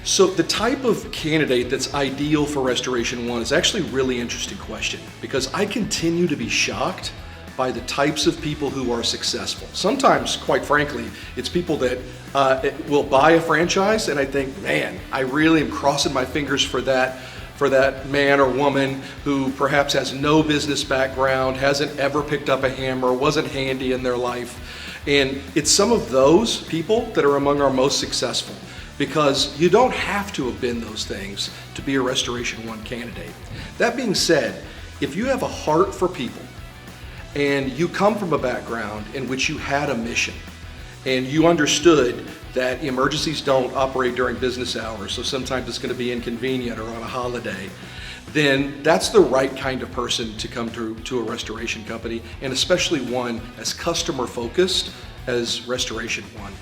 So the type of candidate that's ideal for Restoration One is actually a really interesting question, because I continue to be shocked by the types of people who are successful. Sometimes, quite frankly, it's people that will buy a franchise, and I think, man, I really am crossing my fingers for that man or woman who perhaps has no business background, hasn't ever picked up a hammer, wasn't handy in their life. And it's some of those people that are among our most successful, because you don't have to have been those things to be a Restoration One candidate. That being said, if you have a heart for people and you come from a background in which you had a mission and you understood that emergencies don't operate during business hours, so sometimes it's going to be inconvenient or on a holiday, then that's the right kind of person to come to a restoration company, and especially one as customer focused as Restoration One.